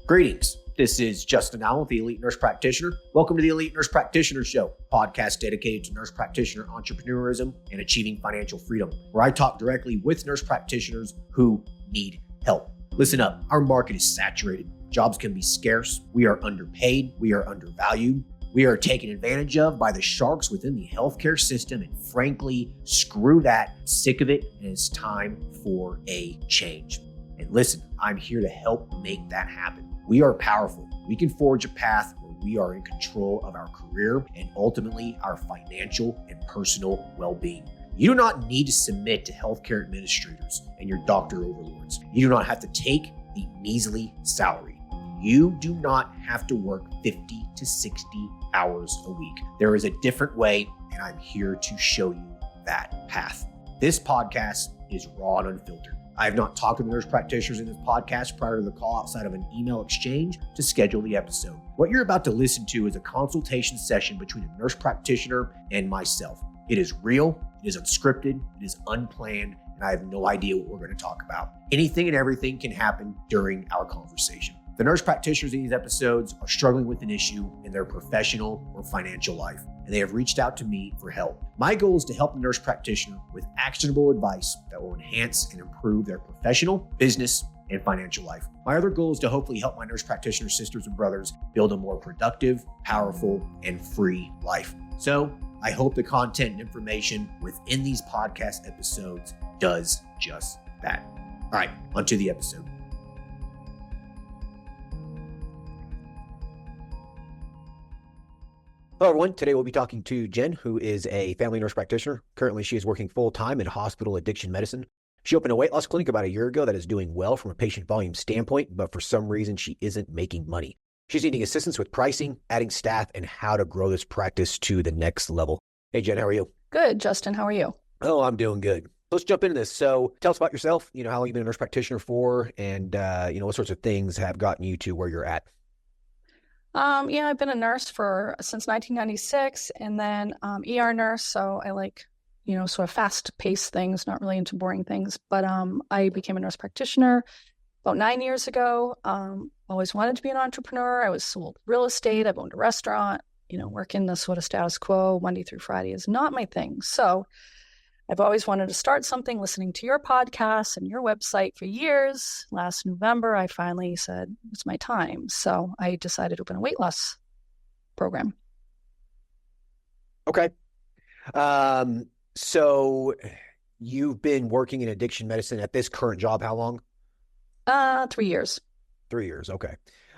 Greetings. This is Justin Allen, the Elite Nurse Practitioner. Welcome to the Elite Nurse Practitioner Show, a podcast dedicated to nurse practitioner entrepreneurism and achieving financial freedom, where I talk directly with nurse practitioners who need help. Listen up, our market is saturated. Jobs can be scarce. We are underpaid. We are undervalued. We are taken advantage of by the sharks within the healthcare system, and frankly, screw that. Sick of it, and it's time for a change. And listen, I'm here to help make that happen. We are powerful. We can forge a path where we are in control of our career and ultimately our financial and personal well-being. You do not need to submit to healthcare administrators and your doctor overlords. You do not have to take the measly salary. You do not have to work 50 to 60 hours a week. There is a different way, and I'm here to show you that path. This podcast is raw and unfiltered. I have not talked to the nurse practitioners in this podcast prior to the call outside of an email exchange to schedule the episode. What you're about to listen to is a consultation session between a nurse practitioner and myself. It is real, it is unscripted, it is unplanned, and I have no idea what we're going to talk about. Anything and everything can happen during our conversation. The nurse practitioners in these episodes are struggling with an issue in their professional or financial life, and they have reached out to me for help. My goal is to help the nurse practitioner with actionable advice that will enhance and improve their professional, business, and financial life. My other goal is to hopefully help my nurse practitioner sisters and brothers build a more productive, powerful, and free life. So I hope the content and information within these podcast episodes does just that. All right, onto the episode. Hello, everyone. Today we'll be talking to Jen, who is a family nurse practitioner. Currently, she is working full-time in hospital addiction medicine. She opened a weight loss clinic about a year ago that is doing well from a patient volume standpoint, but for some reason, she isn't making money. She's needing assistance with pricing, adding staff, and how to grow this practice to the next level. Hey, Jen, how are you? Good, Justin. How are you? Oh, I'm doing good. Let's jump into this. So tell us about yourself, how long you've been a nurse practitioner for, and, what sorts of things have gotten you to where you're at. I've been a nurse since 1996, and then ER nurse. So I like, sort of fast-paced things, not really into boring things. But I became a nurse practitioner about 9 years ago. Always wanted to be an entrepreneur. I was sold real estate. I've owned a restaurant. Working the sort of status quo Monday through Friday is not my thing. So I've always wanted to start something, listening to your podcast and your website for years. Last November, I finally said, it's my time. So I decided to open a weight loss program. Okay. So you've been working in addiction medicine at this current job how long? 3 years. 3 years. Okay.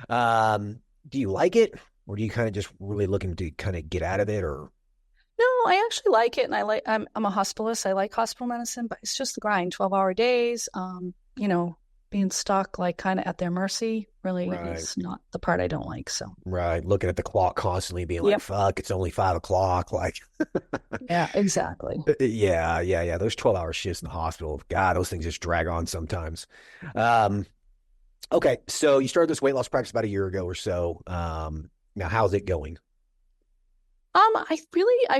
Do you like it, or do you kind of just really looking to kind of get out of it, or? No, I actually like it, and I'm a hospitalist. I like hospital medicine, but it's just the grind, 12-hour days. Being stuck like kind of at their mercy really is not the part I don't like. So right, looking at the clock constantly, being like, "Fuck, it's only 5 o'clock." Like, yeah, exactly. Yeah. Those 12-hour shifts in the hospital, God, those things just drag on sometimes. Okay, so you started this weight loss practice about a year ago or so. Now, how's it going? I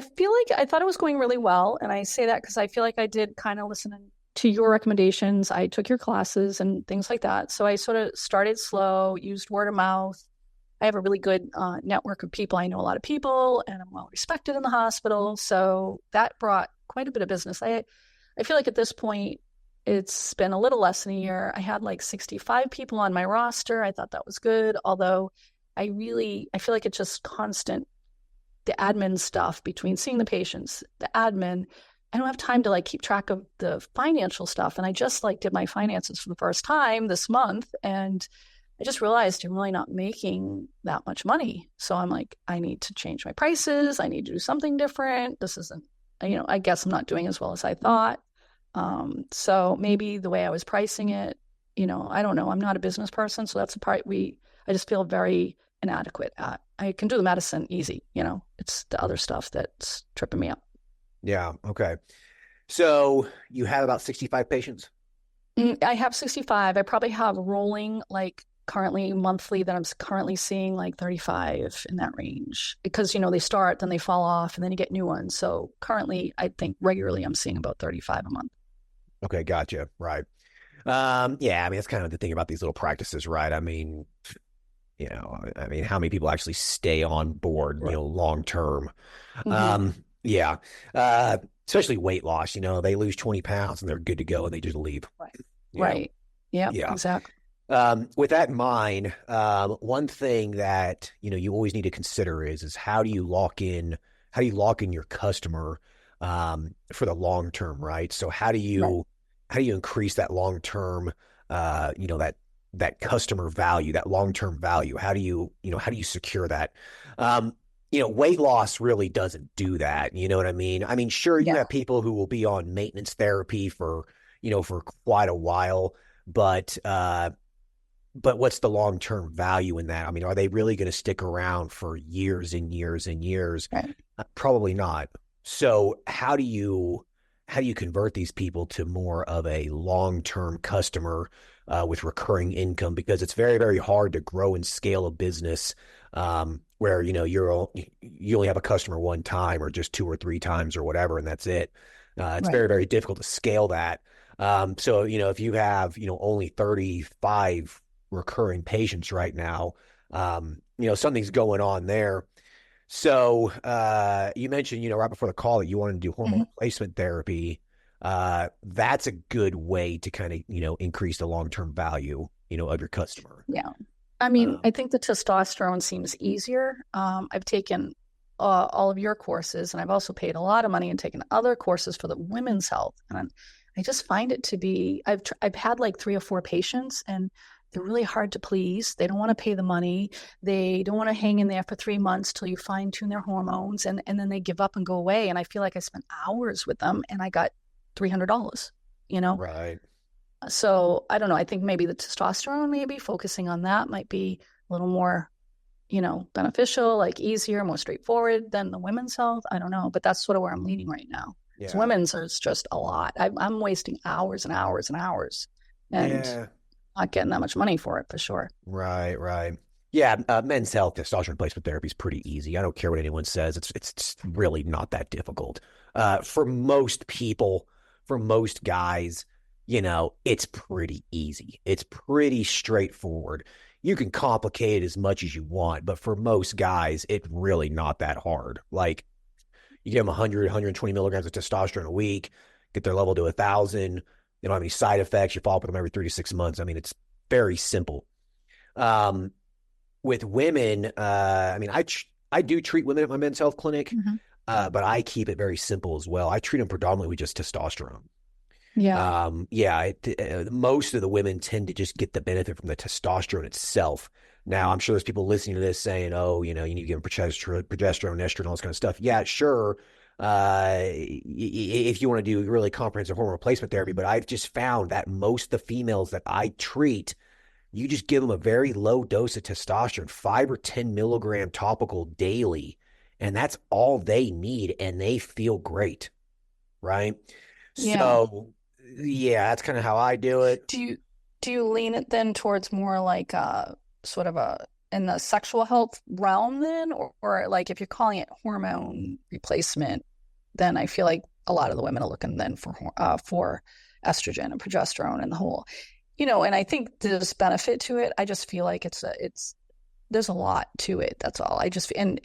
feel like I thought it was going really well. And I say that because I feel like I did kind of listen to your recommendations. I took your classes and things like that. So I sort of started slow, used word of mouth. I have a really good network of people. I know a lot of people, and I'm well respected in the hospital. So that brought quite a bit of business. I feel like at this point, it's been a little less than a year. I had like 65 people on my roster. I thought that was good. Although I feel like it's just constant. The admin stuff between seeing the patients, the admin, I don't have time to keep track of the financial stuff. And I just did my finances for the first time this month. And I just realized I'm really not making that much money. So I'm like, I need to change my prices. I need to do something different. This isn't, I guess I'm not doing as well as I thought. So maybe the way I was pricing it, I don't know. I'm not a business person. So that's the part I just feel very inadequate at. I can do the medicine easy, it's the other stuff that's tripping me up. Yeah. Okay. So you have about 65 patients? I have 65. I probably have rolling currently monthly that I'm currently seeing 35 in that range because, they start, then they fall off, and then you get new ones. So currently I think regularly I'm seeing about 35 a month. Okay. Gotcha. Right. Yeah. I mean, that's kind of the thing about these little practices, right? I mean, I mean, how many people actually stay on board, Right. long term? Hmm. Yeah. Especially weight loss, they lose 20 pounds and they're good to go and they just leave. Right. Yeah. Right. Yep, Yeah. exactly. With that in mind, one thing that, you always need to consider is how do you lock in your customer, for the long term, right? So Right. how do you increase that long term, that customer value, that long term value? How do you secure that? Um, weight loss really doesn't do that. You know what I mean? I mean, sure, you Yeah. have people who will be on maintenance therapy for quite a while, but what's the long-term value in that? I mean, are they really going to stick around for years and years and years? Right. Probably not. So how do you convert these people to more of a long-term customer, with recurring income? Because it's very, very hard to grow and scale a business, where you only have a customer one time or just two or three times or whatever, and that's it. It's Right. very, very difficult to scale that. So if you have only 35 recurring patients right now, something's going on there. So you mentioned, right before the call that you wanted to do hormone Hmm. replacement therapy. That's a good way to kind of, increase the long-term value, of your customer. Yeah. I mean, Um, I think the testosterone seems easier. I've taken all of your courses, and I've also paid a lot of money and taken other courses for the women's health. And I just find it to be, I've had like 3 or 4 patients, and they're really hard to please. They don't want to pay the money. They don't want to hang in there for 3 months till you fine tune their hormones, and then they give up and go away. And I feel like I spent hours with them, and I got $300. You know, right. so I don't know. I think maybe the testosterone, maybe focusing on that might be a little more, beneficial, like easier, more straightforward than the women's health. I don't know, but that's sort of where I'm leaning right now. Because Yeah. women's is just a lot. I'm wasting hours and hours and hours, and Yeah. not getting that much money for it for sure. Right. Right. Yeah. Men's health testosterone replacement therapy is pretty easy. I don't care what anyone says. It's really not that difficult. For most people, for most guys, it's pretty easy. It's pretty straightforward. You can complicate it as much as you want, but for most guys, it's really not that hard. Like, you give them 100, 120 milligrams of testosterone a week, get their level to 1,000. They don't have any side effects. You follow up with them every 3 to 6 months. I mean, it's very simple. Um, with women, I mean, I do treat women at my men's health clinic, Mm-hmm. but I keep it very simple as well. I treat them predominantly with just testosterone. Yeah. Yeah, most of the women tend to just get the benefit from the testosterone itself. Now, I'm sure there's people listening to this saying, "Oh, you need to give them progesterone, estrogen, all this kind of stuff." Yeah, sure. If you want to do really comprehensive hormone replacement therapy, but I've just found that most of the females that I treat, you just give them a very low dose of testosterone, 5 or 10 milligram topical daily, and that's all they need, and they feel great, right? Yeah. So, yeah, that's kind of how I do it. Do you lean it then towards more like sort of a in the sexual health realm then, or like if you're calling it hormone replacement, then I feel like a lot of the women are looking then for estrogen and progesterone and the whole, and I think there's benefit to it. I just feel like it's there's a lot to it. That's all. I just and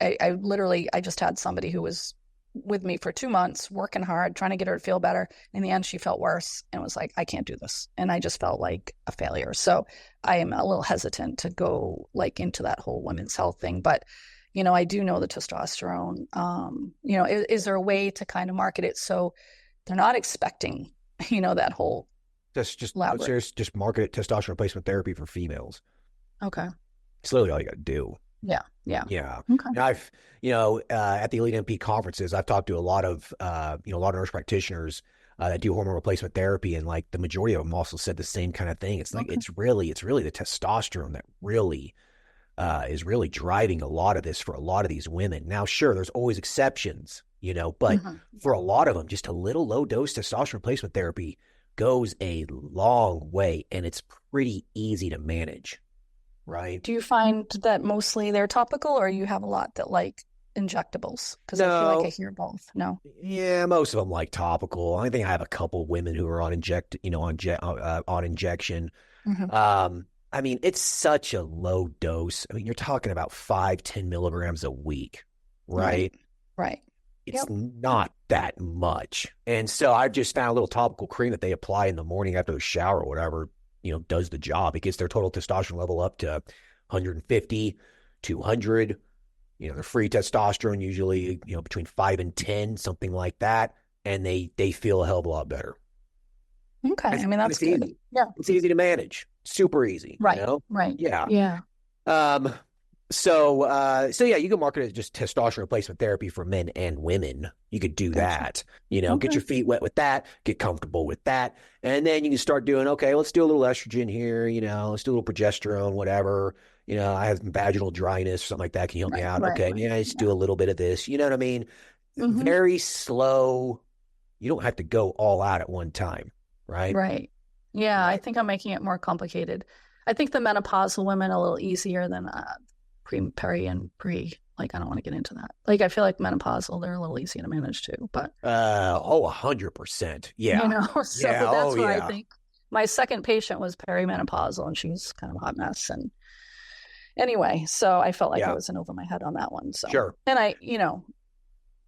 I literally I just had somebody who was with me for 2 months, working hard, trying to get her to feel better. In the end, she felt worse and was like, I can't do this. And I just felt like a failure. So I am a little hesitant to go like into that whole women's health thing. But, I do know the testosterone. Is there a way to kind of market it so they're not expecting, that whole Just elaborate. just market it testosterone replacement therapy for females. Okay. It's literally all you got to do. Yeah. Yeah. Yeah. Okay. And at the Elite MP conferences, I've talked to a lot of, a lot of nurse practitioners that do hormone replacement therapy. And like the majority of them also said the same kind of thing. It's like, Okay. it's really the testosterone that really is really driving a lot of this for a lot of these women. Now, sure, there's always exceptions, but Mhm. for a lot of them, just a little low dose testosterone replacement therapy goes a long way, and it's pretty easy to manage, right? Do you find that mostly they're topical, or you have a lot that like injectables? Because I feel like I No. hear both. No. Yeah, most of them like topical. I think I have a couple women who are on on injection. Hmm. Um, I mean, it's such a low dose. I mean, you're talking about 5-10 milligrams a week, right? Right. It's Yep. not that much. And so I've just found a little topical cream that they apply in the morning after the shower or whatever, does the job. It gets their total testosterone level up to 150, 200. Their free testosterone usually, between 5 and 10, something like that. And they feel a hell of a lot better. Okay. I mean, that's It's good. easy. Yeah. It's easy to manage. Super easy, Right. Right. Yeah. Yeah. Um, so yeah, you can market it as just testosterone replacement therapy for men and women. You could do Gotcha. that, get your feet wet with that, get comfortable with that. And then you can start doing, okay, let's do a little estrogen here, let's do a little progesterone, whatever. I have vaginal dryness or something like that. Can you help me out? Okay. Yeah, let's do a little bit of this. You know what I mean? Very slow. You don't have to go all out at one time, right? Right. Yeah, I think I'm making it more complicated. I think the menopausal women are a little easier than peri, and pre. Like, I don't want to get into that. Like, I feel like menopausal, they're a little easier to manage too. But 100%. Yeah. so that's what I think. My second patient was perimenopausal, and she was kind of a hot mess. And anyway, so I felt like I was in over my head on that one. So sure. And I,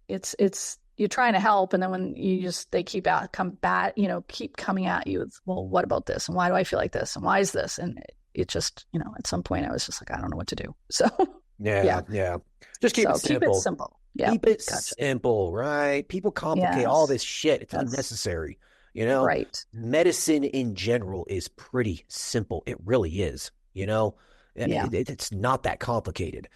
it's you're trying to help, and then when they keep keep coming at you with, well, what about this, and why do I feel like this, and why is this, and it just, at some point I was just like, I don't know what to do. So yeah. Just keep it simple. Keep it simple. Yeah, keep it simple, right? People complicate all this shit. It's unnecessary. Right. Medicine in general is pretty simple. It really is. It's not that complicated.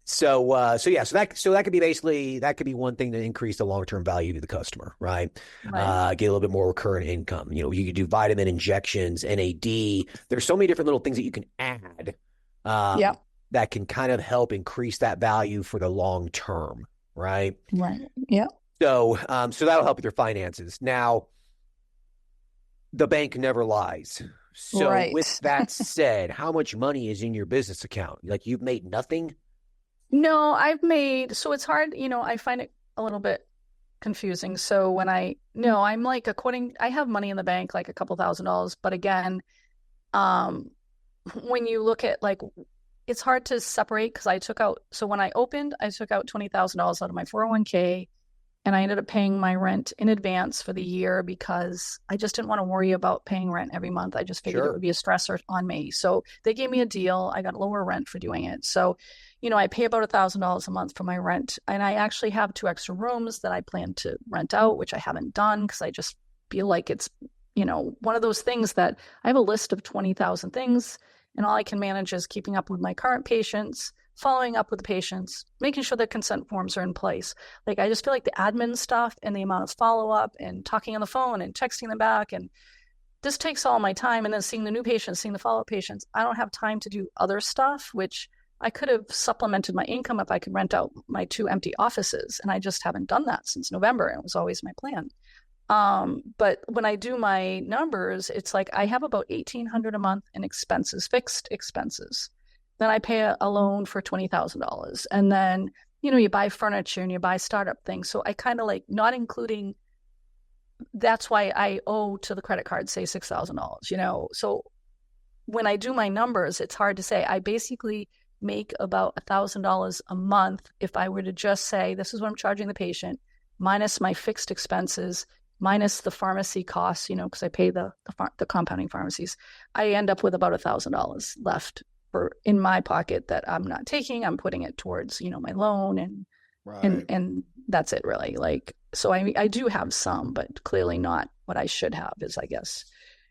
So that could be one thing to increase the long-term value to the customer, right? Get a little bit more recurrent income. You could do vitamin injections, NAD. There's so many different little things that you can add that can kind of help increase that value for the long term, right? Right. Yeah. So that'll help with your finances. Now, the bank never lies. So with that said, how much money is in your business account? Like, you've made nothing? No, so it's hard, I find it a little bit confusing. So I'm like, I have money in the bank, like a couple $1,000s, but again, when you look at, like, it's hard to separate, because when I opened, I took out $20,000 out of my 401k, and I ended up paying my rent in advance for the year because I just didn't want to worry about paying rent every month. I just figured it would be a stressor on me. So they gave me a deal. I got lower rent for doing it. So, I pay about $1,000 a month for my rent. And I actually have 2 extra rooms that I plan to rent out, which I haven't done because I just feel like it's, one of those things that I have a list of 20,000 things, and all I can manage is keeping up with my current patients, following up with the patients, making sure their consent forms are in place. Like, I just feel like the admin stuff and the amount of follow-up and talking on the phone and texting them back, and this takes all my time. And then seeing the new patients, seeing the follow-up patients, I don't have time to do other stuff, which I could have supplemented my income if I could rent out my 2 empty offices. And I just haven't done that since November. And it was always my plan. But when I do my numbers, it's like I have about $1,800 a month in expenses, fixed expenses. Then I pay a loan for $20,000. And then, you buy furniture and you buy startup things. So I kind of like not including, that's why I owe to the credit card, say $6,000, So when I do my numbers, it's hard to say. I basically make about $1,000 a month if I were to just say, this is what I'm charging the patient, minus my fixed expenses, minus the pharmacy costs, because I pay the compounding pharmacies. I end up with about $1,000 left in my pocket that I'm not taking. I'm putting it towards, my loan, and that's it really. Like, so I do have some, but clearly not what I should have is, I guess.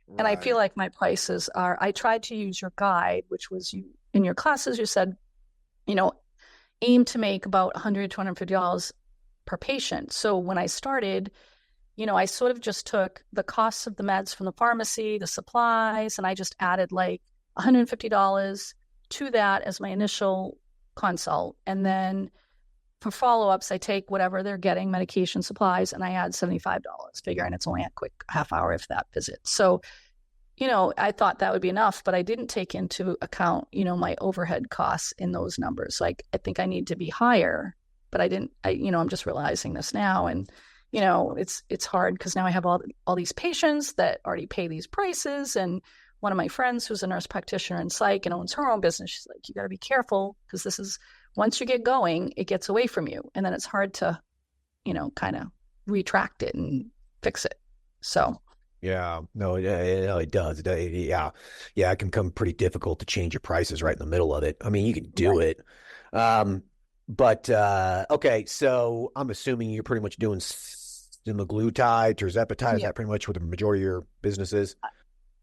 Right. And I feel like my prices I tried to use your guide, which was in your classes, you said, aim to make about $100, $250 per patient. So when I started, I sort of just took the costs of the meds from the pharmacy, the supplies, and I just added like $150 to that as my initial consult. And then for follow-ups, I take whatever they're getting, medication, supplies, and I add $75, figuring it's only a quick half hour if that visit. So, I thought that would be enough, but I didn't take into account, my overhead costs in those numbers. Like, I think I need to be higher, but I'm just realizing this now. And, it's hard because now I have all these patients that already pay these prices, and one of my friends who's a nurse practitioner in psych and owns her own business, she's like, you got to be careful because this is, once you get going, it gets away from you. And then it's hard to, kind of retract it and fix it. So. Yeah, no, it does. Yeah. It can become pretty difficult to change your prices right in the middle of it. I mean, you can do it. But okay, so I'm assuming you're pretty much doing semaglutide, tirzepatide. Is that pretty much what the majority of your business is?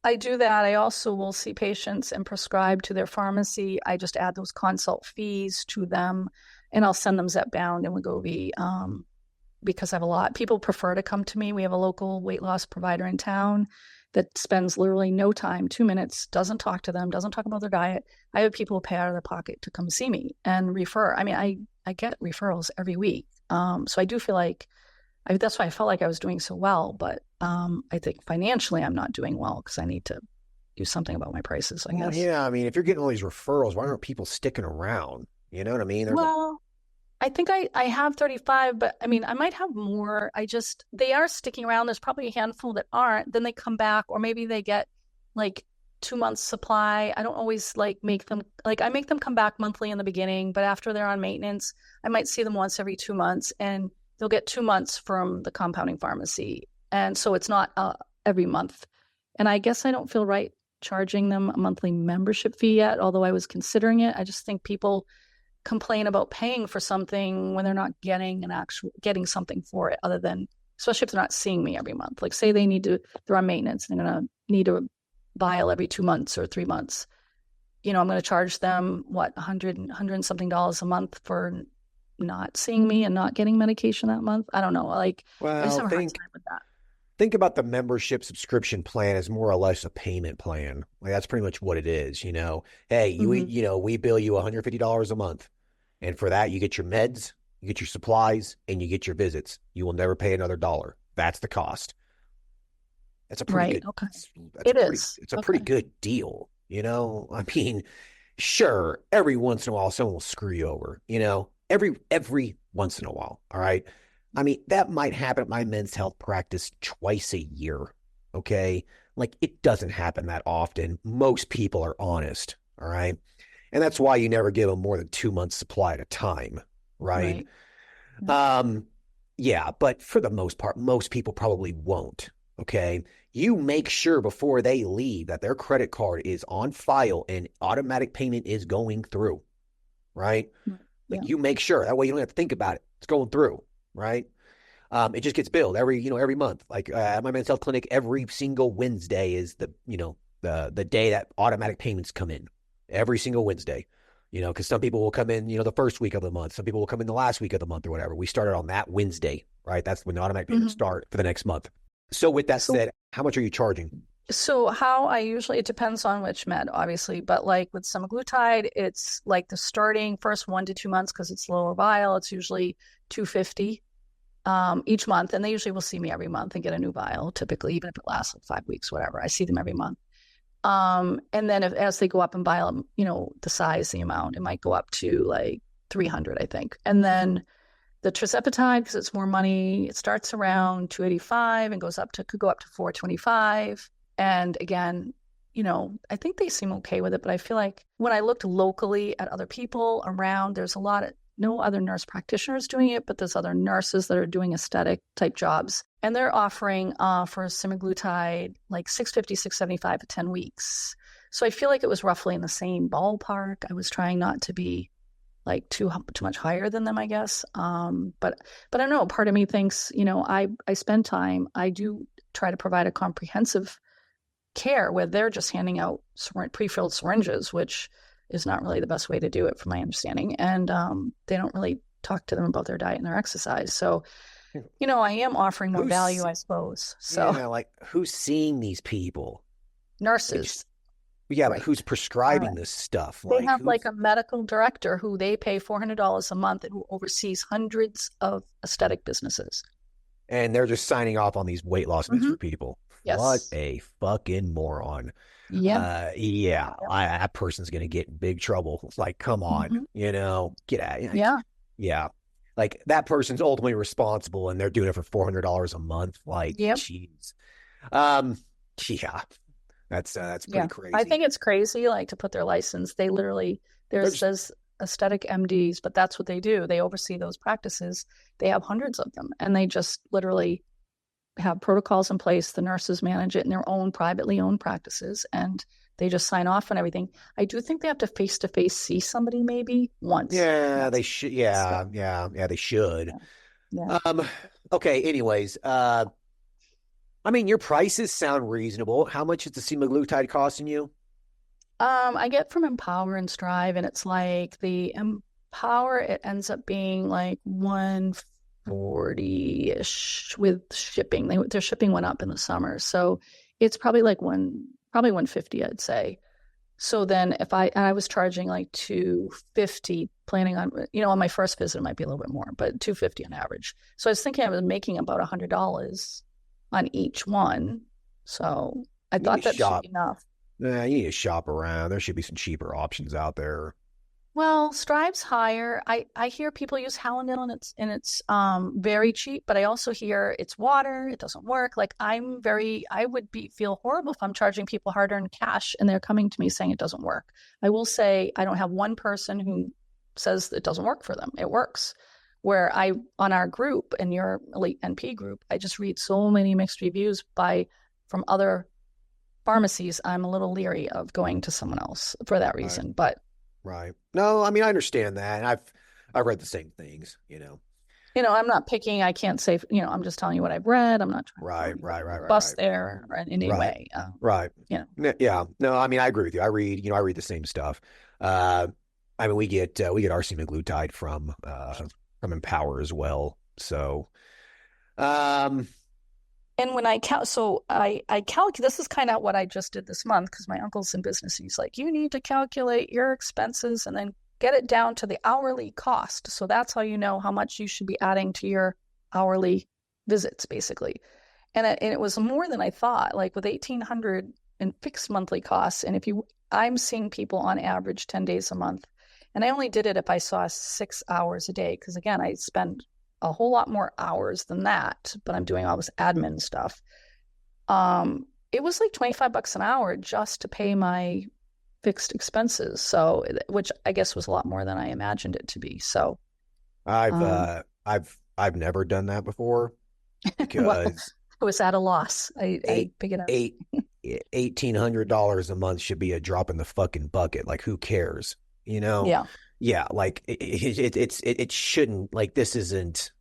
I do that. I also will see patients and prescribe to their pharmacy. I just add those consult fees to them, and I'll send them Zepbound and Wegovy because I have a lot. People prefer to come to me. We have a local weight loss provider in town that spends literally no time, 2 minutes, doesn't talk to them, doesn't talk about their diet. I have people pay out of their pocket to come see me and refer. I mean, I get referrals every week. So I do feel like that's why I felt like I was doing so well. But I think financially I'm not doing well because I need to do something about my prices, I guess. Yeah, I mean, if you're getting all these referrals, why aren't people sticking around? You know what I mean? I think I have 35, but I mean, I might have more. They are sticking around. There's probably a handful that aren't. Then they come back, or maybe they get like 2 months supply. I don't always make them come back monthly in the beginning, but after they're on maintenance, I might see them once every 2 months and they'll get 2 months from the compounding pharmacy. And so it's not every month. And I guess I don't feel right charging them a monthly membership fee yet, although I was considering it. I just think people complain about paying for something when they're not getting getting something for it, other than, especially if they're not seeing me every month. Like say they're on maintenance and they're going to need a vial every 2 months or 3 months. I'm going to charge them $100 and something a month for not seeing me and not getting medication that month. I don't know. I just have a hard time with that. Think about the membership subscription plan as more or less a payment plan. Like that's pretty much what it is, Hey, we bill you $150 a month. And for that, you get your meds, you get your supplies, and you get your visits. You will never pay another dollar. That's the cost. That's a pretty good. Okay. It's a pretty good deal, I mean, sure, every once in a while someone will screw you over, every once in a while. All right. I mean, that might happen at my men's health practice twice a year. Okay. Like it doesn't happen that often. Most people are honest. All right. And that's why you never give them more than 2 months supply at a time. Right. Yeah. But for the most part, most people probably won't. Okay. You make sure before they leave that their credit card is on file and automatic payment is going through. Right. Like you make sure that way you don't have to think about it. It's going through. Right. It just gets billed every month. Like at my men's health clinic, every single Wednesday is the day that automatic payments come in every single Wednesday, because some people will come in, the first week of the month. Some people will come in the last week of the month or whatever. We started on that Wednesday, right? That's when the automatic payments start for the next month. So with that said, how much are you charging? So it depends on which med, obviously, but like with semaglutide, it's like the starting first 1 to 2 months because it's lower vial. It's usually $250 each month, and they usually will see me every month and get a new vial. Typically, even if it lasts like 5 weeks, whatever, I see them every month. And then as they go up in vial, the size, the amount, it might go up to like 300, I think, and then the tirzepatide, because it's more money, it starts around 285 and could go up to 425. And again, I think they seem okay with it, but I feel like when I looked locally at other people around, there's no other nurse practitioners doing it, but there's other nurses that are doing aesthetic type jobs. And they're offering for semaglutide like $650, $675 for 10 weeks. So I feel like it was roughly in the same ballpark. I was trying not to be like too much higher than them, I guess. But I don't know. Part of me thinks, I spend time. I do try to provide a comprehensive care where they're just handing out pre-filled syringes, which is not really the best way to do it from my understanding. And they don't really talk to them about their diet and their exercise. So, I am offering more value, I suppose. So like who's seeing these people? Nurses. But who's prescribing this stuff? They have like a medical director who they pay $400 a month and who oversees hundreds of aesthetic businesses. And they're just signing off on these weight loss meds for people. Yes. What a fucking moron. Yeah. That person's going to get in big trouble. It's like, come on, get out. Yeah. Like that person's ultimately responsible and they're doing it for $400 a month. Like, jeez. Yeah. That's pretty Yeah. crazy. I think it's crazy, like to put their license. They literally, says aesthetic MDs, but that's what they do. They oversee those practices. They have hundreds of them, and they just literally have protocols in place. The nurses manage it in their own privately owned practices, and they just sign off on everything. I do think they have to face see somebody maybe once. Yeah, That's they should. Yeah, they should. yeah. Okay. Anyways, I mean, your prices sound reasonable. How much is the semaglutide costing you? I get from Empower and Strive, and it's like the Empower, it ends up being like 140-ish with shipping. Their shipping went up in the summer, so it's probably like probably 150, I'd say. So then if I was charging like 250, planning on, on my first visit, it might be a little bit more, but 250 on average. So I was thinking I was making about $100 on each one. So I thought that should be enough. Yeah, you need to shop around. There should be some cheaper options out there. Well, Strive's higher. I hear people use Hallandale and it's very cheap, but I also hear it's water, it doesn't work. Like I would feel horrible if I'm charging people hard-earned cash and they're coming to me saying it doesn't work. I will say I don't have one person who says it doesn't work for them. It works. Where on our group and your Elite NP group, I just read so many mixed reviews from other pharmacies. I'm a little leery of going to someone else for that reason, Right. but Right. No, I mean, I understand that. I've read the same things, I'm not picking. I can't say, I'm just telling you what I've read. I'm not trying Right. bust there in any way. Right. Yeah. Yeah. No, I mean, I agree with you. I read the same stuff. I mean, we get our semaglutide from Empower as well. So, and when I count, so I calculate, this is kind of what I just did this month because my uncle's in business. He's like, you need to calculate your expenses and then get it down to the hourly cost. So that's how you know how much you should be adding to your hourly visits, basically. And it was more than I thought, like with 1,800 in fixed monthly costs. And I'm seeing people on average 10 days a month. And I only did it if I saw 6 hours a day. Because again, I spend a whole lot more hours than that, but I'm doing all this admin stuff. It was like $25 an hour just to pay my fixed expenses. So, which I guess was a lot more than I imagined it to be. So I've never done that before because well, I was at a loss. I figured out $1,800 a month should be a drop in the fucking bucket. Like, who cares? Yeah. Yeah. Like it shouldn't, like, this isn't,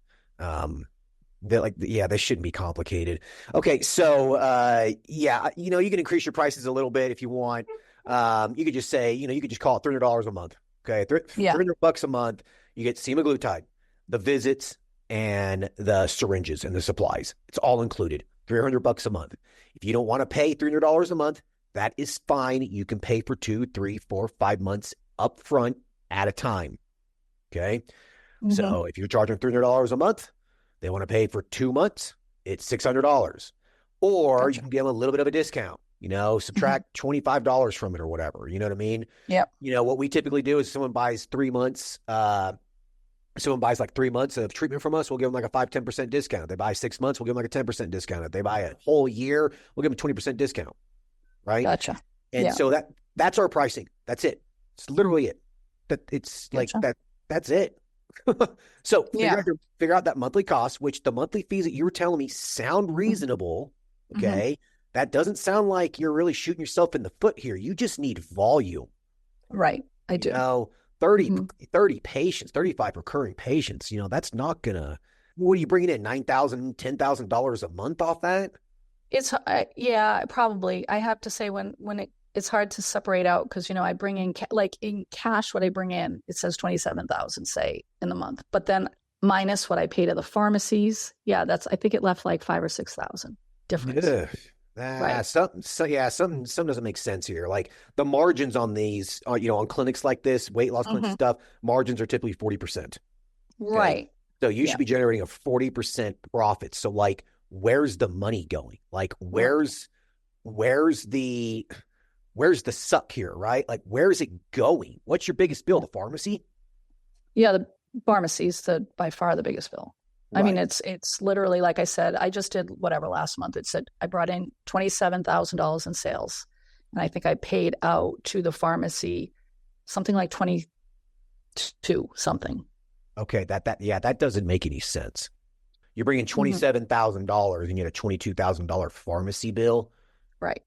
this shouldn't be complicated. Okay. So, you can increase your prices a little bit if you want. You could just say, you could just call it $300 a month. Okay. $300 a month. You get semaglutide, the visits, and the syringes and the supplies. It's all included. $300 a month. If you don't want to pay $300 a month, that is fine. You can pay for 2, 3, 4, 5 months up front at a time. Okay. Mm-hmm. So if you're charging $300 a month, they want to pay for 2 months, it's $600. Or gotcha. You can give them a little bit of a discount, subtract $25 from it or whatever. You know what I mean? Yeah. What we typically do is someone buys 3 months, someone buys like 3 months of treatment from us, we'll give them like a 5-10% discount. If they buy 6 months, we'll give them like a 10% discount. If they buy a whole year, we'll give them 20% discount. Right. Gotcha. And so that's our pricing. That's it. It's literally it. It's like gotcha. That's it. So figure out that monthly cost, which the monthly fees that you were telling me sound reasonable. Okay. Mm-hmm. That doesn't sound like you're really shooting yourself in the foot here. You just need volume. Right. I do. 30 patients, 35 recurring patients, that's not gonna, what are you bringing in? $9,000, $10,000 a month off that? It's probably. I have to say when it's hard to separate out because I bring in in cash what I bring in, it says 27,000 say in the month, but then minus what I pay to the pharmacies, I think it left like 5,000 or 6,000 difference. Right. Something doesn't make sense here. Like the margins on these, on clinics like this, weight loss clinics stuff, margins are typically 40%. Okay? Right. So you should be generating a 40% profit. So like, where's the money going? Like, where's the suck here, right? Like, where is it going? What's your biggest bill? The pharmacy? Yeah, the pharmacy is by far the biggest bill. Right. I mean, it's literally, like I said, I just did whatever last month. It said I brought in $27,000 in sales. And I think I paid out to the pharmacy something like 22 something. Okay, that doesn't make any sense. You're bringing $27,000 and you get a $22,000 pharmacy bill. Right.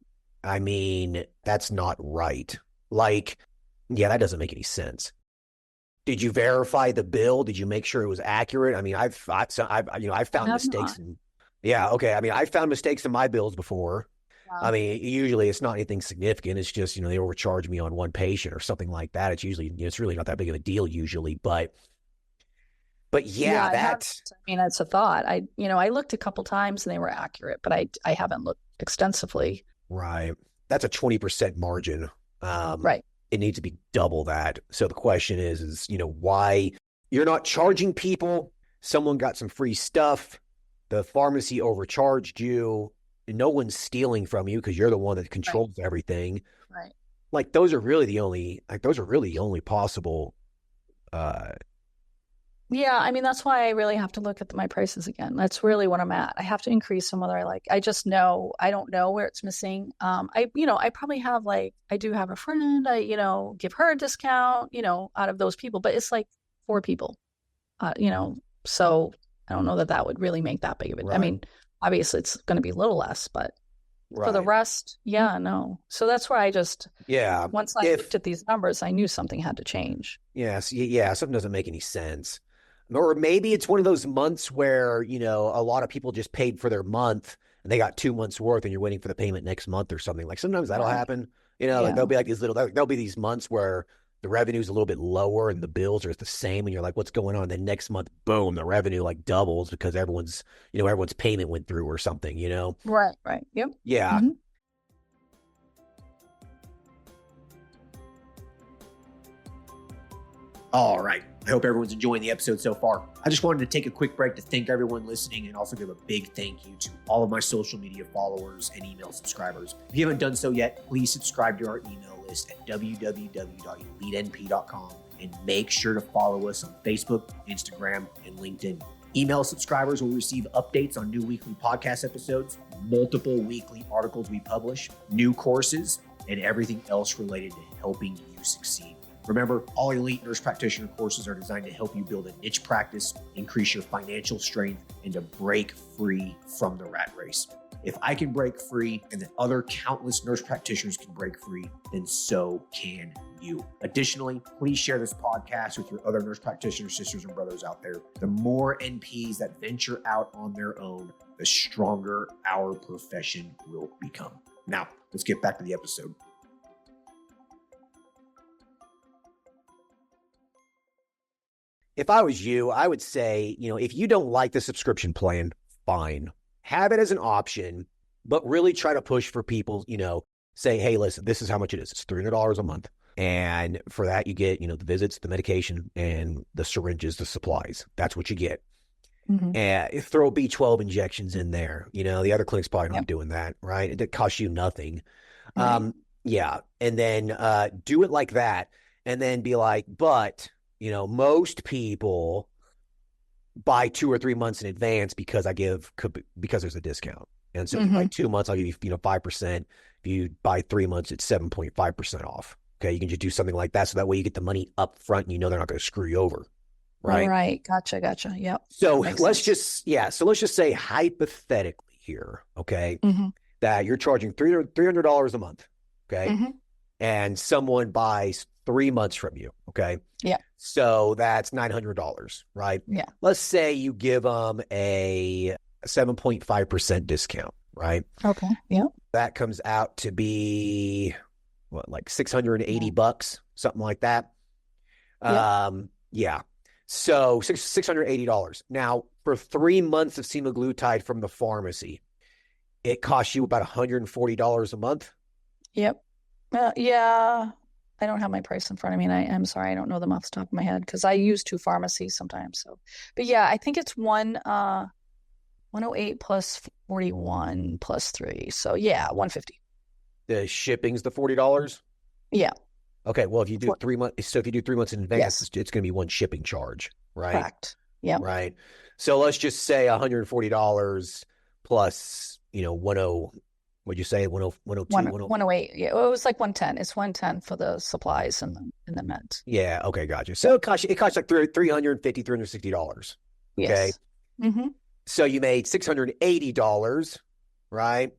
I mean, that's not right. Like, yeah, that doesn't make any sense. Did you verify the bill? Did you make sure it was accurate? I mean, I've found mistakes. Okay. I mean, I've found mistakes in my bills before. Yeah. I mean, usually it's not anything significant. It's just, they overcharge me on one patient or something like that. It's usually, it's really not that big of a deal usually, but yeah, it's a thought. I looked a couple times and they were accurate, but I haven't looked extensively. Right. That's a 20% margin. Right. It needs to be double that. So the question is, why you're not charging people? Someone got some free stuff. The pharmacy overcharged you. No one's stealing from you because you're the one that controls everything. Right. Like those are really the only possible. Yeah, I mean, that's why I really have to look at my prices again. That's really what I'm at. I have to increase them whether I like. I just know, I don't know where it's missing. I probably have I do have a friend, I give her a discount, out of those people, but it's like 4 people, so I don't know that would really make that big of it. Right. I mean, obviously it's going to be a little less, but for the rest, no. So that's where I just, once I looked at these numbers, I knew something had to change. Yes. Yeah. Something doesn't make any sense. Or maybe it's one of those months where, a lot of people just paid for their month and they got 2 months worth and you're waiting for the payment next month or something. Like sometimes that'll happen, like there'll be there'll be these months where the revenue is a little bit lower and the bills are the same. And you're like, what's going on? And then next month, boom, the revenue doubles because everyone's payment went through or something, Right. Yep. Yeah. Mm-hmm. All right. I hope everyone's enjoying the episode so far. I just wanted to take a quick break to thank everyone listening and also give a big thank you to all of my social media followers and email subscribers. If you haven't done so yet, please subscribe to our email list at www.elitenp.com and make sure to follow us on Facebook, Instagram, and LinkedIn. Email subscribers will receive updates on new weekly podcast episodes, multiple weekly articles we publish, new courses, and everything else related to helping you succeed. Remember, all Elite Nurse Practitioner courses are designed to help you build a niche practice, increase your financial strength, and to break free from the rat race. If I can break free and the other countless nurse practitioners can break free, then so can you. Additionally, please share this podcast with your other nurse practitioner sisters and brothers out there. The more NPs that venture out on their own, the stronger our profession will become. Now, let's get back to the episode. If I was you, I would say, if you don't like the subscription plan, fine. Have it as an option, but really try to push for people, say, hey, listen, this is how much it is. It's $300 a month. And for that, you get, the visits, the medication, and the syringes, the supplies. That's what you get. Mm-hmm. And throw B12 injections in there. The other clinics probably not doing that, right? It costs you nothing. Right. And then do it like that. And then be like, but... most people buy 2 or 3 months in advance because there's a discount. And so if you buy 2 months, I'll give you, 5%. If you buy 3 months, it's 7.5% off. Okay. You can just do something like that. So that way you get the money up front and they're not going to screw you over. Right. Right. Gotcha. Yep. So let's just say hypothetically here. Okay. Mm-hmm. That you're charging $300 a month. Okay. Mm-hmm. And someone buys 3 months from you. Okay. Yeah. So that's $900, right? Yeah. Let's say you give them a 7.5% discount, right? Okay. Yeah. That comes out to be like $680, something like that. Yeah. So $680. Now for 3 months of semaglutide from the pharmacy, it costs you about $140 a month. Yep. Yeah. I don't have my price in front of me, and I'm sorry, I don't know them off the top of my head because I use 2 pharmacies sometimes. So, but yeah, I think it's 108 plus 41 plus 3. So yeah, 150. The shipping's the $40. Yeah. Okay. Well, if you do 3 months, so if you do 3 months in advance, it's going to be one shipping charge, right? Correct. Yeah. Right. So let's just say $140 plus, 108 What'd you say? 10, 102, 108. Yeah, well, it was like 110. It's 110 for the supplies and the meds. Yeah. Okay. Gotcha. So it costs like $350, $360. Okay. Yes. Mm-hmm. So you made $680, right?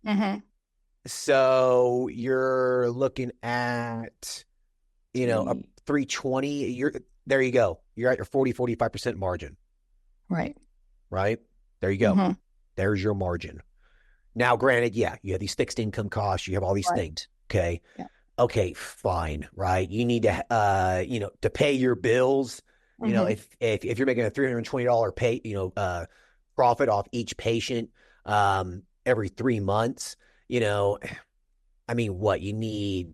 Mm-hmm. So you're looking at, a 320. There you go. You're at your 45% margin. Right. Right? There you go. Mm-hmm. There's your margin. Now, granted, yeah, you have these fixed income costs. You have all these things. Okay. Yeah. Okay, fine. Right. You need to, to pay your bills. If you're making a $320 profit off each patient, every 3 months, I mean, what you need,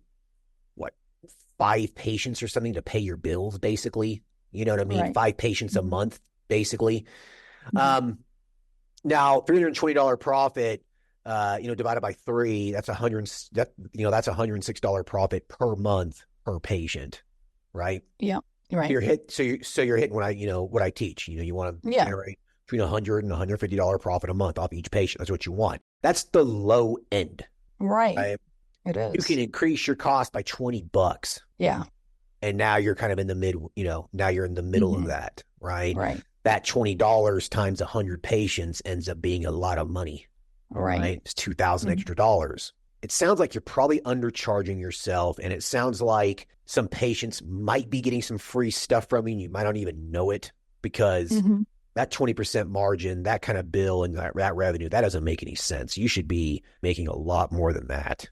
5 patients or something to pay your bills, basically. You know what I mean? Right. 5 patients a month, basically. Mm-hmm. Now $320 profit, divided by 3, that's that's $106 profit per month per patient, right? Yeah. Right. You're hitting what I teach. You want to generate between $100 and $150 profit a month off each patient. That's what you want. That's the low end. Right. It is. You can increase your cost by $20. Yeah. And now you're kind of in the now you're in the middle of that, right? Right. That $20 times 100 patients ends up being a lot of money. Right. It's $2,000 extra dollars. It sounds like you're probably undercharging yourself. And it sounds like some patients might be getting some free stuff from you. And you might not even know it because that 20% margin, that kind of bill and that revenue, that doesn't make any sense. You should be making a lot more than that.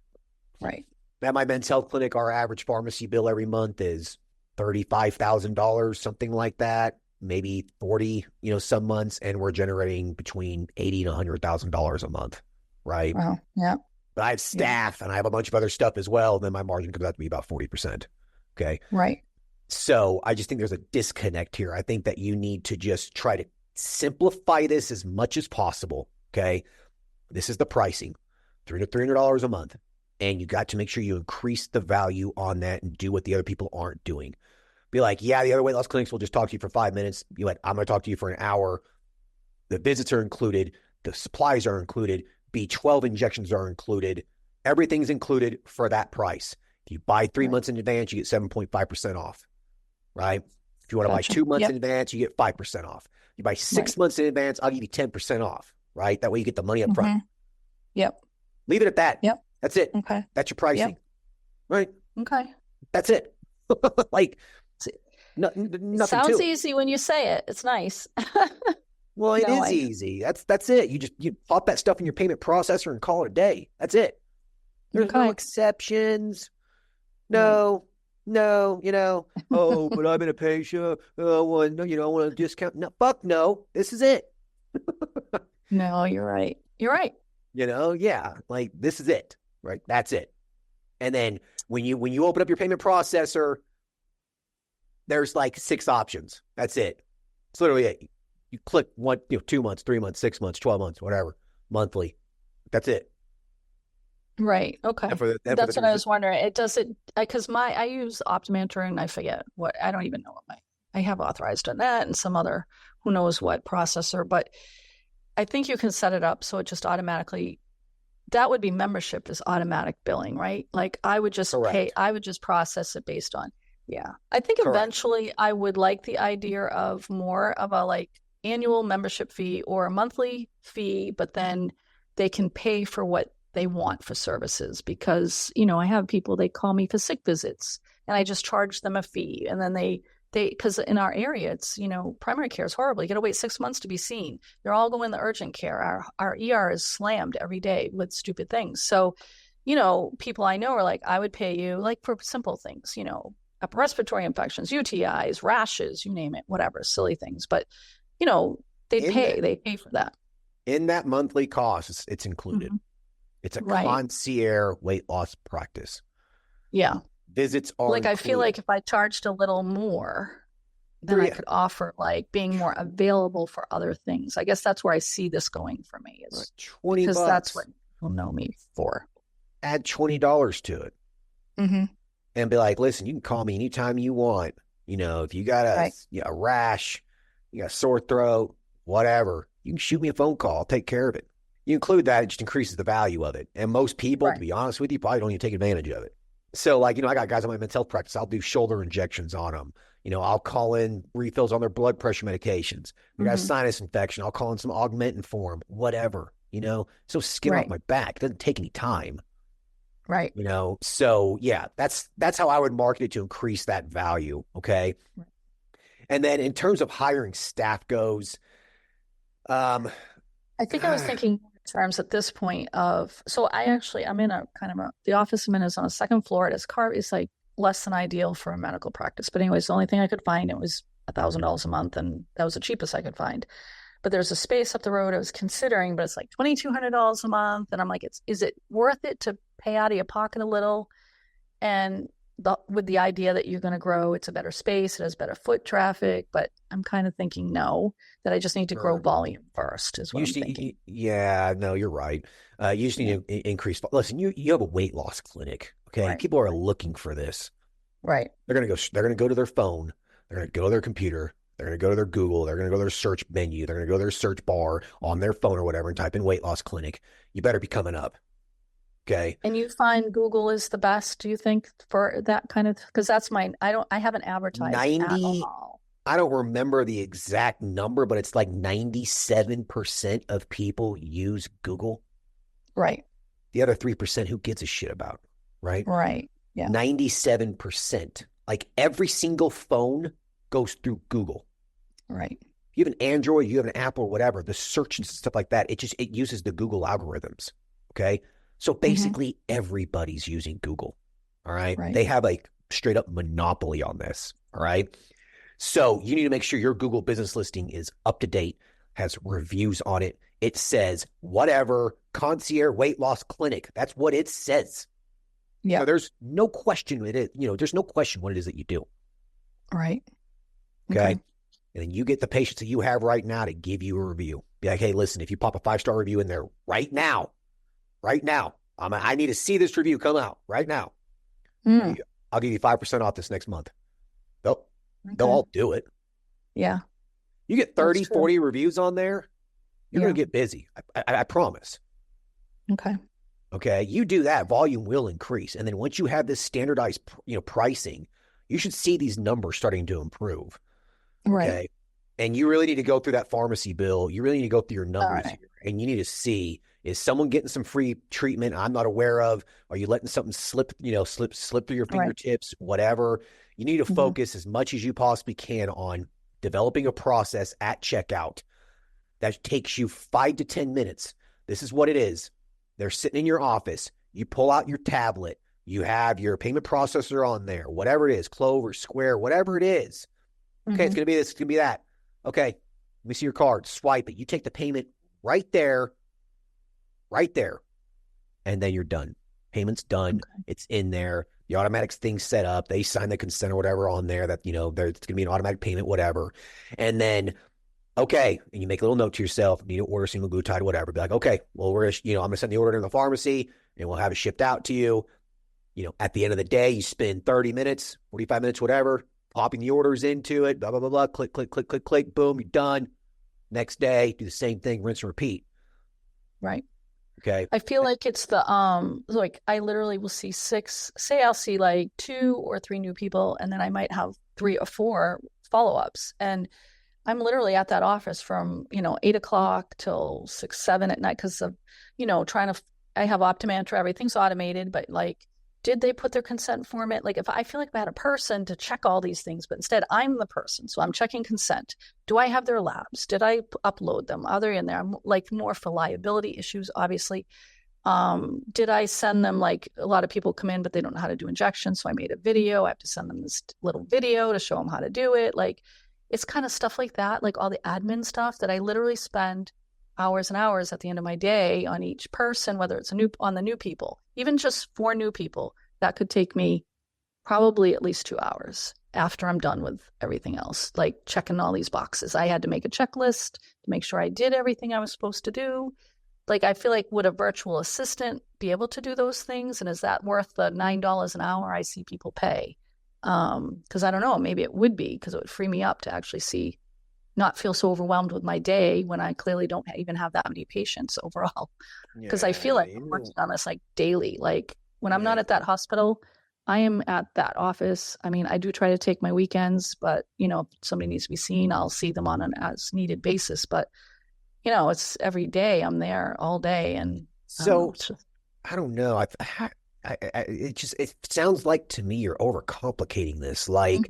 Right. At my men's health clinic, our average pharmacy bill every month is $35,000, something like that. Maybe 40, some months, and we're generating between $80,000 and $100,000 a month, right? Wow. Yeah. But I have staff and I have a bunch of other stuff as well. Then my margin comes out to be about 40%. Okay. Right. So I just think there's a disconnect here. I think that you need to just try to simplify this as much as possible. Okay. This is the pricing, $300 a month. And you got to make sure you increase the value on that and do what the other people aren't doing. Be like, yeah, the other weight loss clinics will just talk to you for 5 minutes. Be like, I'm going to talk to you for an hour. The visits are included. The supplies are included. B12 injections are included. Everything's included for that price. If you buy 3 months in advance, you get 7.5% off, right? If you want to buy 2 months in advance, you get 5% off. You buy 6 months in advance, I'll give you 10% off, right? That way you get the money up front. Yep. Leave it at that. Yep. That's it. Okay. That's your pricing, right? Okay. That's it. Like, nothing sounds to easy when you say it. It's nice. Well, it is easy. That's it. You pop that stuff in your payment processor and call it a day. That's it. There's no exceptions. No, oh, but I'm in a patient. Oh, well, no, I want a discount. No, fuck no. This is it. No, you're right. You're right. Yeah, like this is it, right? That's it. And then when you open up your payment processor, there's like 6 options. That's it. It's literally it. You click 1, 2 months, 3 months, 6 months, 12 months, whatever, monthly. That's it. Right. Okay. That's what I was wondering. It does it because I use Optimentor and I forget what, I don't even know what I have authorized on that and some other who knows what processor, but I think you can set it up so it just automatically, that would be membership is automatic billing, right? Like I would just I would just process it based on, I think eventually I would like the idea of more of a like annual membership fee or a monthly fee, but then they can pay for what they want for services because, I have people, they call me for sick visits and I just charge them a fee. And then they because in our area, it's, primary care is horrible. You got to wait 6 months to be seen. They're all going to urgent care. Our ER is slammed every day with stupid things. So, people I know are like, I would pay you like for simple things, upper respiratory infections, UTIs, rashes, you name it, whatever, silly things. But, they pay for that. In that monthly cost, it's included. Mm-hmm. It's a concierge weight loss practice. Yeah. Visits are like included. I feel like if I charged a little more, then I could offer like being more available for other things. I guess that's where I see this going for me is $20 because that's what people know me for. Add $20 to it. Mm-hmm. And be like, listen, you can call me anytime you want. If you got a rash, you got a sore throat, whatever, you can shoot me a phone call. I'll take care of it. You include that, it just increases the value of it. And most people, to Right. be honest with you, probably don't even take advantage of it. So, like, I got guys on my mental health practice. I'll do shoulder injections on them. I'll call in refills on their blood pressure medications. They got a Mm-hmm. sinus infection. I'll call in some augmentin for them, whatever, so skin off Right. my back. It doesn't take any time, Right. So yeah, that's how I would market it to increase that value. Okay. Right. And then in terms of hiring staff goes, I think I was thinking in terms at this point of, so I'm in a kind of the office I'm in is on a second floor. It's like less than ideal for a medical practice. But anyways, the only thing I could find, it was $1,000 a month, and that was the cheapest I could find. But there's a space up the road I was considering, but it's like $2,200 a month. And I'm like, is it worth it to pay out of your pocket a little? And with the idea that you're going to grow, it's a better space, it has better foot traffic. But I'm kind of thinking no, that I just need to grow volume first, is what I'm thinking. Yeah, no, you're right. You just need to increase. Listen, you have a weight loss clinic. Okay. Right. People are looking for this. Right. They're going to go to their phone. They're going to go to their computer. They're going to go to their Google. They're going to go to their search menu. They're going to go to their search bar on their phone or whatever and type in weight loss clinic. You better be coming up. Okay. And you find Google is the best, do you think, for that kind of, because that's I haven't advertised 90, at all. I don't remember the exact number, but it's like 97% of people use Google. Right. The other 3%, who gives a shit about, right? Right. Yeah. 97%. Like every single phone goes through Google. Right. If you have an Android, you have an Apple, or whatever, the search and stuff like that, it uses the Google algorithms. Okay. So basically everybody's using Google. All right. Right. They have a straight up monopoly on this. All right. So you need to make sure your Google business listing is up to date, has reviews on it. It says whatever, concierge weight loss clinic. That's what it says. Yeah. So there's no question there's no question what it is that you do. Right. Okay. And then you get the patients that you have right now to give you a review. Be like, hey, listen, if you pop a 5-star review in there right now, I need to see this review come out right now. I'll give you 5% off this next month. They'll all do it. Yeah. You get 30, 40 reviews on there, you're going to get busy. I promise. Okay. Okay. You do that, volume will increase. And then once you have this standardized, pricing, you should see these numbers starting to improve. Right. Okay. And you really need to go through that pharmacy bill. You really need to go through your numbers here, and you need to see, is someone getting some free treatment I'm not aware of? Are you letting something slip through your fingertips, whatever? You need to focus as much as you possibly can on developing a process at checkout that takes you 5 to 10 minutes. This is what it is. They're sitting in your office. You pull out your tablet. You have your payment processor on there, whatever it is, Clover, Square, whatever it is. Okay, it's going to be this, it's going to be that. Okay, let me see your card. Swipe it. You take the payment right there, and then you're done. Payment's done. Okay. It's in there. The automatic thing's set up. They sign the consent or whatever on there that, it's going to be an automatic payment, whatever. And then, okay, and you make a little note to yourself, need to order single glutide, whatever. Be like, okay, well, I'm going to send the order to the pharmacy, and we'll have it shipped out to you. At the end of the day, you spend 30 minutes, 45 minutes, whatever, popping the orders into it, blah, blah, blah, blah, click, click, click, click, click, boom, you're done. Next day, do the same thing, rinse and repeat. Right. Okay. I feel like it's the, like I literally will see I'll see like 2 or 3 new people, and then I might have 3 or 4 follow-ups. And I'm literally at that office from, 8 o'clock till 6, 7 at night because of, I have Optimantra, everything's automated, but like, did they put their consent form in? Like, I feel like I had a person to check all these things, but instead I'm the person. So I'm checking consent. Do I have their labs? Did I upload them? Are they in there? I'm like more for liability issues, obviously. Did I send them, like a lot of people come in, but they don't know how to do injections. So I made a video. I have to send them this little video to show them how to do it. Like, it's kind of stuff like that, like all the admin stuff that I literally spend hours and hours at the end of my day on each person, whether it's on the new people, even just 4 new people, that could take me probably at least 2 hours after I'm done with everything else, like checking all these boxes. I had to make a checklist to make sure I did everything I was supposed to do. Like, I feel like, would a virtual assistant be able to do those things? And is that worth the $9 an hour I see people pay? Because I don't know, maybe it would be, because it would free me up to actually see not feel so overwhelmed with my day when I clearly don't even have that many patients overall. Because I feel like I'm working on this like daily. Like when I'm not at that hospital, I am at that office. I mean, I do try to take my weekends, but if somebody needs to be seen, I'll see them on an as needed basis. But it's every day I'm there all day. And so I don't know. It sounds like to me you're overcomplicating this. Like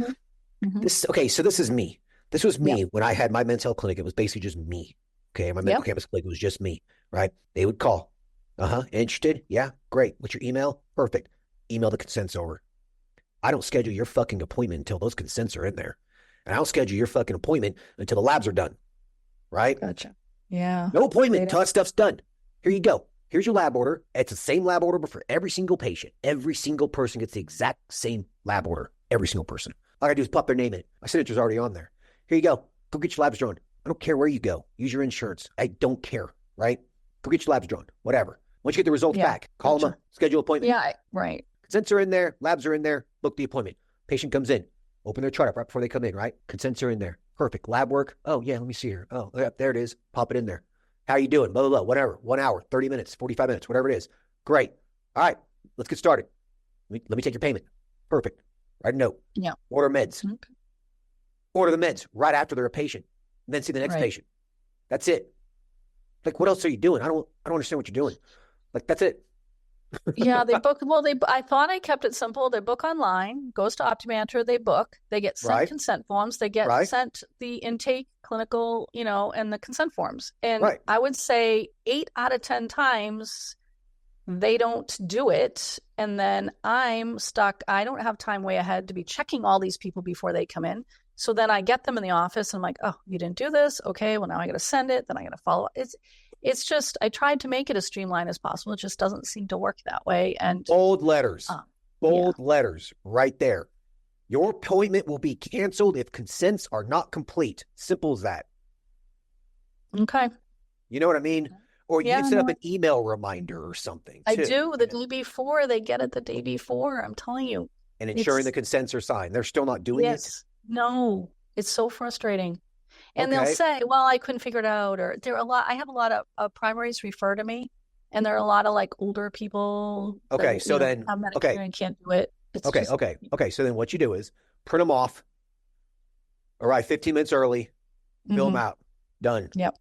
this. Okay, so this is me. This was me when I had my men's health clinic. It was basically just me. Okay, my mental campus clinic was just me. Right? They would call. Interested? Yeah, great. What's your email? Perfect. Email the consents over. I don't schedule your fucking appointment until those consents are in there, and I don't schedule your fucking appointment until the labs are done. Right? Gotcha. Yeah. No appointment until that stuff's done. Here you go. Here's your lab order. It's the same lab order, but for every single patient. Every single person gets the exact same lab order. Every single person. All I gotta do is pop their name in. My signature's already on there. Here you go. Go get your labs drawn. I don't care where you go. Use your insurance. I don't care, right? Go get your labs drawn. Whatever. Once you get the results back, call them up, schedule an appointment. Yeah, right. Consents are in there. Labs are in there. Book the appointment. Patient comes in. Open their chart up right before they come in, right? Consents are in there. Perfect. Lab work. Oh, yeah, let me see here. Oh, yeah, there it is. Pop it in there. How you doing? Blah, blah, blah. Whatever. 1 hour, 30 minutes, 45 minutes, whatever it is. Great. All right. Let's get started. Let me take your payment. Perfect. Write a note. Yeah. Order meds. Okay. Order the meds right after they're a patient. And then see the next patient. That's it. Like, what else are you doing? I don't understand what you're doing. Like, that's it. Yeah, they book. Well, I thought I kept it simple. They book online, goes to Optimantra, they book, they get sent consent forms, they get sent the intake, clinical, and the consent forms. And I would say 8 out of 10 times they don't do it. And then I'm stuck. I don't have time way ahead to be checking all these people before they come in. So then I get them in the office and I'm like, oh, you didn't do this. Okay, well, now I got to send it. Then I got to follow. It's just, I tried to make it as streamlined as possible. It just doesn't seem to work that way. And bold letters right there. Your appointment will be canceled if consents are not complete. Simple as that. Okay. You know what I mean? Or you can set up an email reminder or something. I do the day before. They get it the day before. I'm telling you. And ensuring the consents are signed. They're still not doing it? No. It's so frustrating. And they'll say, well, I couldn't figure it out. Or I have a lot of primaries refer to me. And there are a lot of like older people. Okay. So then, have Medicare and can't do it. Okay. So then what you do is print them off. Arrive 15 minutes early. Fill them out. Done. Yep.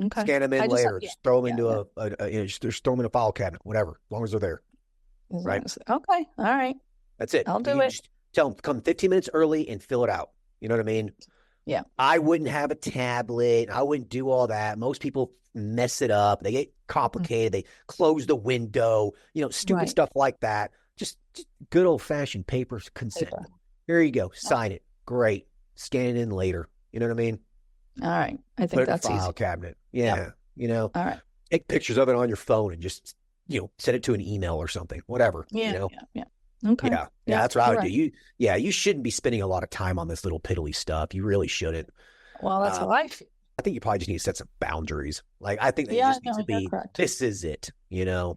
Okay. Scan them in later. Just throw them into just throw them in a file cabinet, whatever, as long as they're there. Right. Okay. All right. That's it. I'll do it. Just tell them, come 15 minutes early and fill it out. You know what I mean? Yeah. I wouldn't have a tablet. I wouldn't do all that. Most people mess it up. They get complicated. They close the window, stupid stuff like that. Just good old fashioned paper consent. Here you go. Sign it. Great. Scan it in later. You know what I mean? All right. I think that's easy. File cabinet. Yeah. All right. Take pictures of it on your phone and just, send it to an email or something, whatever. Yeah. Okay. Yeah, that's what I would do. You shouldn't be spending a lot of time on this little piddly stuff. You really shouldn't. Well, that's how I feel. I think you probably just need to set some boundaries. Like, I think that you just need to be, this is it, Yeah.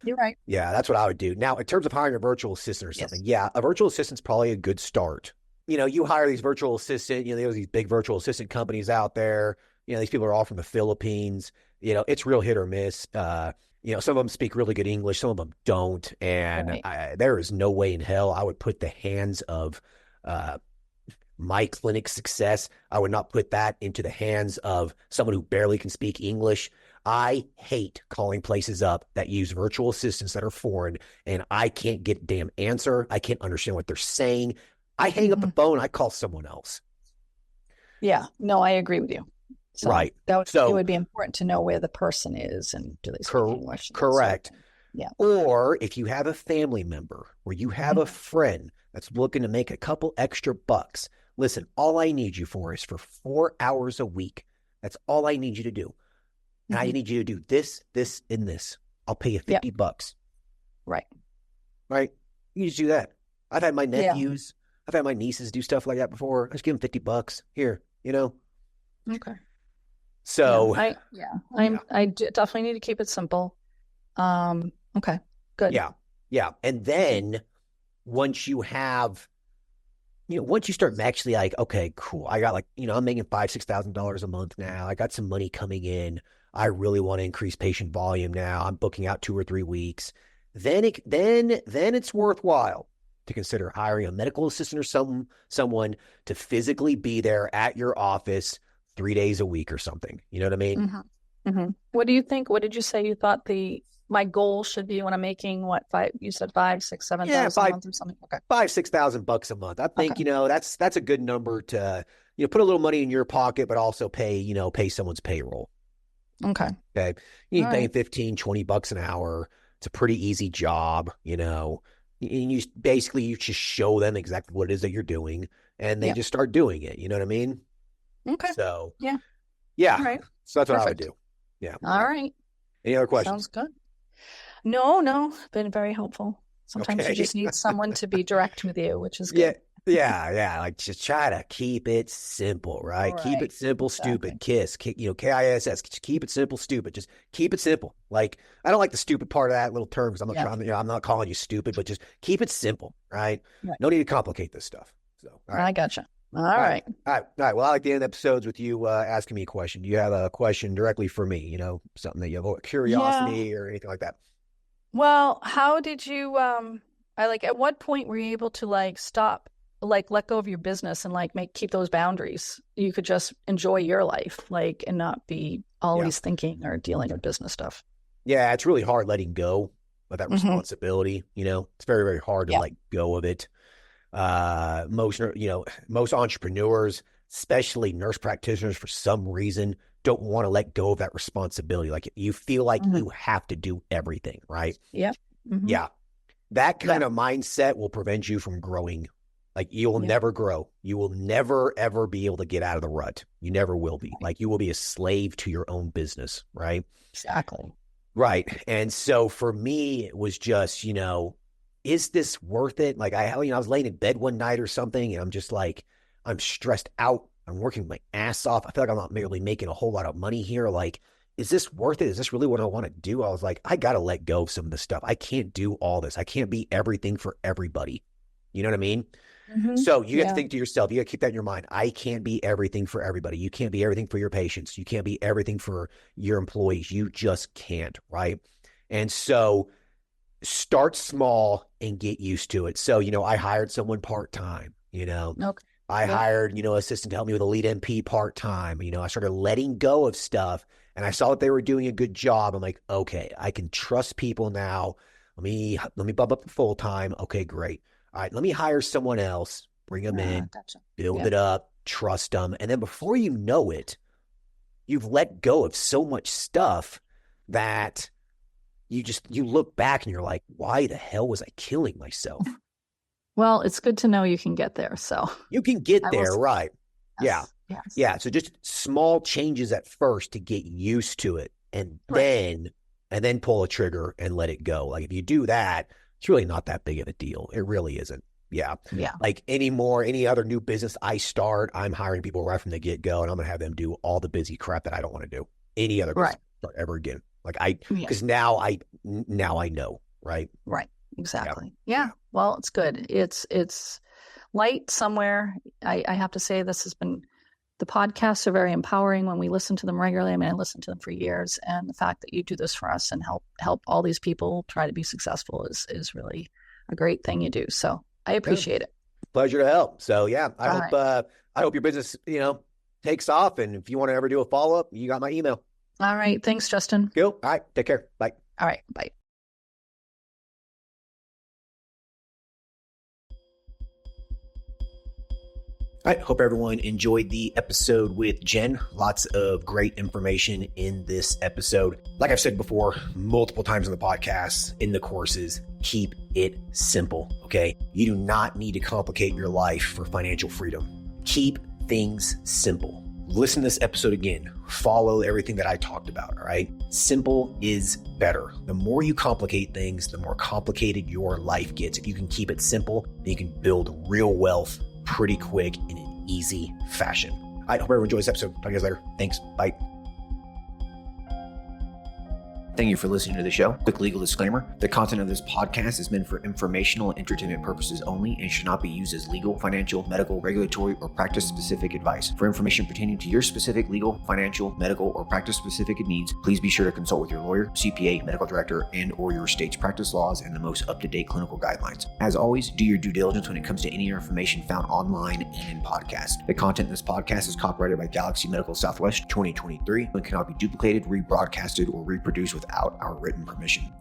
You're right. Yeah, that's what I would do. Now, in terms of hiring a virtual assistant or something, a virtual assistant's probably a good start. You hire these virtual assistant, there's these big virtual assistant companies out there. These people are all from the Philippines. It's real hit or miss. Some of them speak really good English, some of them don't. And there is no way in hell I would put the hands of my clinic success. I would not put that into the hands of someone who barely can speak English. I hate calling places up that use virtual assistants that are foreign, and I can't get a damn answer. I can't understand what they're saying. I hang up the phone. I call someone else. Yeah, no, I agree with you. So right. It would be important to know where the person is and do they speak English. Correct. Yeah. Or if you have a family member or you have a friend that's looking to make a couple extra bucks, listen, all I need you for is for 4 hours a week. That's all I need you to do. And I need you to do this, this, and this. I'll pay you $50. Right. Right? You just do that. I've had my nephews, I've had my nieces do stuff like that before. I just give them $50. Here, Okay. So I definitely need to keep it simple. Okay, good. Yeah. And then once you have, once you start actually like, okay, cool. I got like, I'm making $5,000-$6,000 a month now. I got some money coming in. I really want to increase patient volume now. I'm booking out 2 or 3 weeks. Then it's worthwhile to consider hiring a medical assistant or someone to physically be there at your office 3 days a week or something. You know what I mean? Mm-hmm. Mm-hmm. What do you think? What did you say you thought my goal should be when I'm making you said 5, 6, 7,000 a month or something? Okay. $5,000-$6,000 a month. I think, that's a good number to, put a little money in your pocket, but also pay someone's payroll. Okay. Okay. You pay $15-$20 an hour. It's a pretty easy job, and you just show them exactly what it is that you're doing, and they just start doing it. You know what I mean? Okay. So yeah. All right. So that's what I would do. Yeah. All right. Any other questions? Sounds good. No, been very helpful. Sometimes you just need someone to be direct with you, which is good. Yeah. Like just try to keep it simple, right? Keep it simple, stupid. KISS, KISS. Just keep it simple, stupid. Just keep it simple. Like I don't like the stupid part of that little term because I'm not trying. I'm not calling you stupid, but just keep it simple, right? No need to complicate this stuff. So all right. I gotcha. All right. Well, I like to end episodes with you asking me a question. Do you have a question directly for me? Something that you have curiosity or anything like that? Well, how did you at what point were you able to stop, let go of your business and keep those boundaries? You could just enjoy your life, and not be always thinking or dealing with business stuff. Yeah, it's really hard letting go of that responsibility. It's very, very hard to let go of it. Most entrepreneurs, especially nurse practitioners, for some reason don't want to let go of that responsibility. Like you feel like you have to do everything, right? Yeah. Mm-hmm. Yeah. That kind of mindset will prevent you from growing. Like you will never grow. You will never, ever be able to get out of the rut. You never will be. Like you will be a slave to your own business, right? Exactly. Right. And so for me, it was just, is this worth it? Like I was laying in bed one night or something and I'm just like, I'm stressed out. I'm working my ass off. I feel like I'm not really making a whole lot of money here. Like, is this worth it? Is this really what I want to do? I was like, I got to let go of some of this stuff. I can't do all this. I can't be everything for everybody. You know what I mean? Mm-hmm. So you have to think to yourself, you got to keep that in your mind. I can't be everything for everybody. You can't be everything for your patients. You can't be everything for your employees. You just can't, right? And so start small and get used to it. So, I hired someone part-time, Okay. I hired, assistant to help me with a lead MP part-time. I started letting go of stuff and I saw that they were doing a good job. I'm like, okay, I can trust people now. Let me bump up to full-time. Okay, great. All right, let me hire someone else, bring them in, build it up, trust them. And then before you know it, you've let go of so much stuff that you look back and you're like, why the hell was I killing myself? Well, it's good to know you can get there. So you can get there, right? Yes, yeah. Yes. Yeah. So just small changes at first to get used to it and then pull a trigger and let it go. Like if you do that, it's really not that big of a deal. It really isn't. Yeah. Like any other new business I start, I'm hiring people right from the get-go and I'm going to have them do all the busy crap that I don't want to do any other business start ever again. Like because now I know, right? Right. Exactly. Yeah. Well, it's good. It's light somewhere. I have to say the podcasts are very empowering when we listen to them regularly. I mean, I listened to them for years, and the fact that you do this for us and help all these people try to be successful is really a great thing you do. So I appreciate it. Pleasure to help. So I hope your business, takes off. And if you want to ever do a follow-up, you got my email. All right. Thanks, Justin. Cool. All right. Take care. Bye. All right. Bye. All right, hope everyone enjoyed the episode with Jen. Lots of great information in this episode. Like I've said before, multiple times on the podcast, in the courses, keep it simple, okay? You do not need to complicate your life for financial freedom. Keep things simple. Listen to this episode again. Follow everything that I talked about, all right? Simple is better. The more you complicate things, the more complicated your life gets. If you can keep it simple, then you can build real wealth pretty quick in an easy fashion. I hope everyone enjoys this episode. Talk to you guys later. Thanks. Bye. Thank you for listening to the show. Quick legal disclaimer. The content of this podcast is meant for informational and entertainment purposes only and should not be used as legal, financial, medical, regulatory, or practice-specific advice. For information pertaining to your specific legal, financial, medical, or practice-specific needs, please be sure to consult with your lawyer, CPA, medical director, and or your state's practice laws and the most up-to-date clinical guidelines. As always, do your due diligence when it comes to any information found online and in podcast. The content in this podcast is copyrighted by Galaxy Medical Southwest 2023 and cannot be duplicated, rebroadcasted, or reproduced without our written permission.